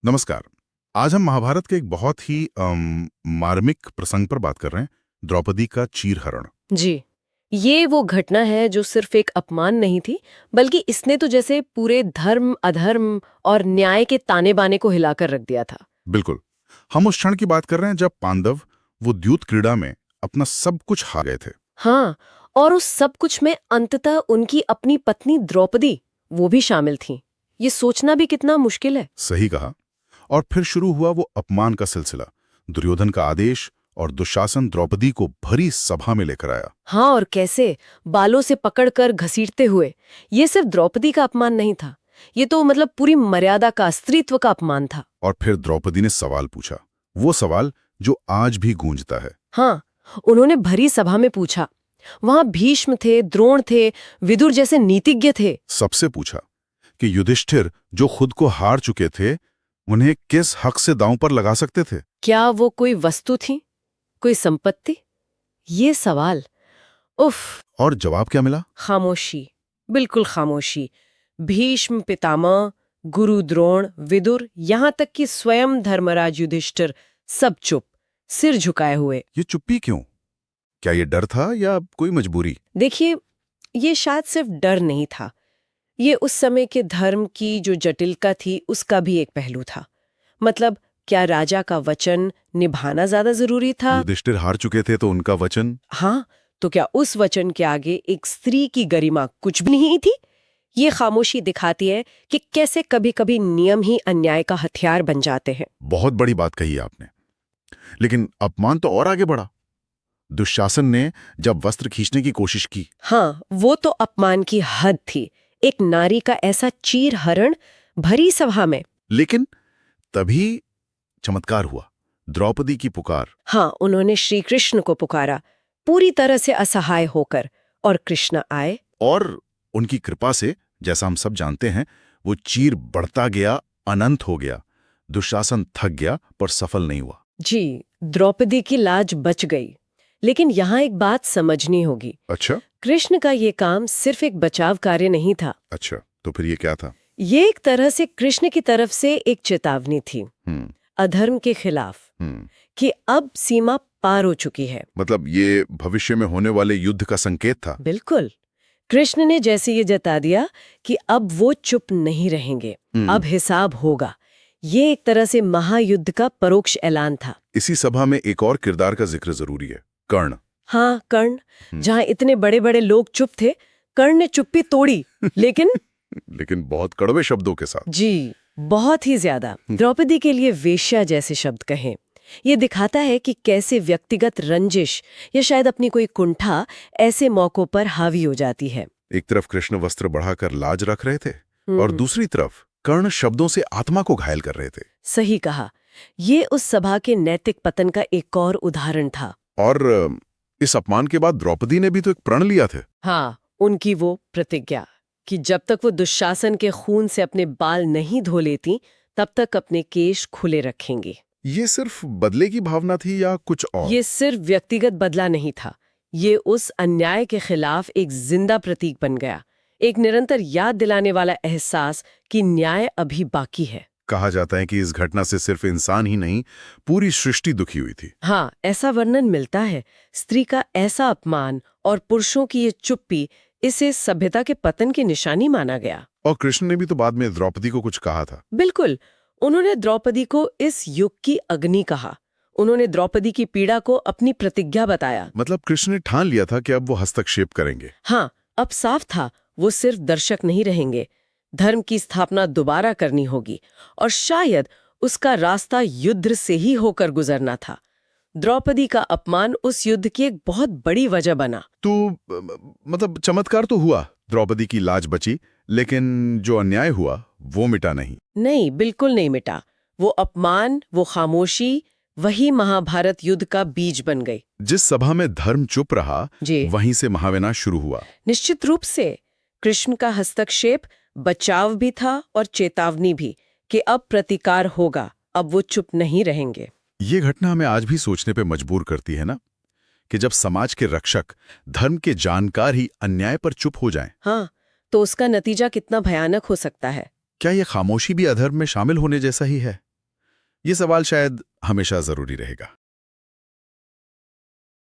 नमस्कार। आज हम महाभारत के एक बहुत ही मार्मिक प्रसंग पर बात कर रहे हैं, द्रौपदी का चीरहरण। जी। ये वो घटना है जो सिर्फ एक अपमान नहीं थी, बल्कि इसने तो जैसे पूरे धर्म, अधर्म और न्याय के ताने-बाने को हिलाकर रख दिया था। बिल्कुल। हम उस क्षण की बात कर रहे हैं जब पांडव वो द्यूत क्रीड़ा में अपना सब कुछ हार गए थे। हाँ, और उस सब कुछ में अंततः उनकी अपनी पत्नी द्रौपदी, वो भी शामिल थीं। ये सोचना भी कितना मुश्किल है। सही कहा। और फिर शुरू हुआ वो अपमान का सिलसिला। दुर्योधन का आदेश और दुशासन द्रौपदी को भरी सभा में लेकर आया। हाँ, और कैसे बालों से पकड़कर घसीटते हुए। ये सिर्फ द्रौपदी का अपमान नहीं था, ये तो मतलब पूरी मर्यादा का, स्त्रीत्व का अपमान था। और फिर द्रौपदी ने सवाल पूछा, वो सवाल जो आज भी गूंजता है। हाँ, उन्होंने भरी सभा में पूछा। वहां भीष्म थे, द्रोण थे, विदुर जैसे नीतिज्ञ थे। सबसे पूछा कि युधिष्ठिर जो खुद को हार चुके थे, उन्हें किस हक से दांव पर लगा सकते थे। क्या वो कोई वस्तु थी, कोई संपत्ति? ये सवाल। उफ। और जवाब क्या मिला? खामोशी, बिल्कुल खामोशी। भीष्म पितामह, गुरु द्रोण, विदुर, यहां तक कि स्वयं धर्मराज युधिष्ठिर, सब चुप, सिर झुकाए हुए। ये चुप्पी क्यों? क्या ये डर था या कोई मजबूरी? देखिए, ये शायद सिर्फ डर नहीं था, ये उस समय के धर्म की जो जटिलता थी उसका भी एक पहलू था। मतलब, क्या राजा का वचन निभाना ज्यादा जरूरी था? युधिष्ठिर हार चुके थे तो उनका वचन। हाँ, तो क्या उस वचन के आगे एक स्त्री की गरिमा कुछ भी नहीं थी? ये खामोशी दिखाती है कि कैसे कभी-कभी नियम ही अन्याय का हथियार बन जाते हैं। बहुत बड़ी बात कही आपने। लेकिन अपमान तो और आगे बढ़ा। दुशासन ने जब वस्त्र खींचने की कोशिश की। हाँ, वो तो अपमान की हद थी। एक नारी का ऐसा चीरहरण भरी सभा में। लेकिन तभी चमत्कार हुआ, द्रौपदी की पुकार। हाँ, उन्होंने श्री कृष्ण को पुकारा, पूरी तरह से असहाय होकर, और कृष्ण आए। और उनकी कृपा से, जैसा हम सब जानते हैं, वो चीर बढ़ता गया, अनंत हो गया। दुशासन थक गया पर सफल नहीं हुआ। जी, द्रौपदी की लाज बच गई। लेकिन यहाँ एक बात समझनी होगी। अच्छा। कृष्ण का ये काम सिर्फ एक बचाव कार्य नहीं था। अच्छा, तो फिर ये क्या था? ये एक तरह से कृष्ण की तरफ से एक चेतावनी थी, अधर्म के खिलाफ, कि अब सीमा पार हो चुकी है। मतलब ये भविष्य में होने वाले युद्ध का संकेत था। बिल्कुल। कृष्ण ने जैसे ये जता दिया कि अब वो चुप नहीं रहेंगे, अब हिसाब होगा। ये एक तरह से महायुद्ध का परोक्ष ऐलान था। इसी सभा में एक और किरदार का जिक्र जरूरी है, कर्ण। हाँ, कर्ण। जहां इतने बड़े बड़े लोग चुप थे, कर्ण ने चुप्पी तोड़ी। लेकिन लेकिन बहुत कड़वे शब्दों के साथ। जी, बहुत ही ज्यादा। द्रौपदी के लिए वेश्या जैसे शब्द कहें। ये दिखाता है कि कैसे व्यक्तिगत रंजिश या शायद अपनी कोई कुंठा ऐसे मौकों पर हावी हो जाती है। एक तरफ कृष्ण वस्त्र बढ़ाकर लाज रख रहे थे और दूसरी तरफ कर्ण शब्दों से आत्मा को घायल कर रहे थे। सही कहा। ये उस सभा के नैतिक पतन का एक और उदाहरण था। और इस अपमान के बाद द्रौपदी ने भी तो एक प्रण लिया थे। हाँ, उनकी वो प्रतिज्ञा कि जब तक वो दुशासन के खून से अपने बाल नहीं धो लेती, तब तक अपने केश खुले रखेंगी। ये सिर्फ बदले की भावना थी या कुछ और? ये सिर्फ व्यक्तिगत बदला नहीं था, ये उस अन्याय के खिलाफ एक जिंदा प्रतीक बन गया, एक निरंतर याद दिलाने वाला एहसास कि न्याय अभी बाकी है। कहा जाता है कि इस घटना से सिर्फ इंसान ही नहीं, पूरी सृष्टि दुखी हुई थी। हाँ, ऐसा वर्णन मिलता है। स्त्री का ऐसा अपमान और पुरुषों की ये चुप्पी, इसे सभ्यता के पतन की निशानी माना गया। और कृष्ण ने भी तो बाद में द्रौपदी को कुछ कहा था। बिल्कुल। उन्होंने द्रौपदी को इस युग की अग्नि कहा। उन्होंने द्रौपदी की पीड़ा को अपनी प्रतिज्ञा बताया। मतलब कृष्ण ने ठान लिया था कि अब वो हस्तक्षेप करेंगे। हाँ, अब साफ था, वो सिर्फ दर्शक नहीं रहेंगे। धर्म की स्थापना दोबारा करनी होगी, और शायद उसका रास्ता युद्ध से ही होकर गुजरना था। द्रौपदी का अपमान उस युद्ध की एक बहुत बड़ी वजह बना। तो मतलब चमत्कार तो हुआ, द्रौपदी की लाज बची, लेकिन जो अन्याय हुआ वो मिटा नहीं। नहीं, बिल्कुल नहीं मिटा। वो अपमान, वो खामोशी, वही महाभारत युद्ध का बीज बन गई। जिस सभा में धर्म चुप रहा, जी, वहीं से महाविनाश शुरू हुआ। निश्चित रूप से। कृष्ण का हस्तक्षेप बचाव भी था और चेतावनी भी कि अब प्रतिकार होगा, अब वो चुप नहीं रहेंगे। ये घटना हमें आज भी सोचने पे मजबूर करती है ना, कि जब समाज के रक्षक, धर्म के जानकार ही अन्याय पर चुप हो जाएं, हाँ, तो उसका नतीजा कितना भयानक हो सकता है। क्या ये खामोशी भी अधर्म में शामिल होने जैसा ही है? ये सवाल शायद हमेशा जरूरी रहेगा।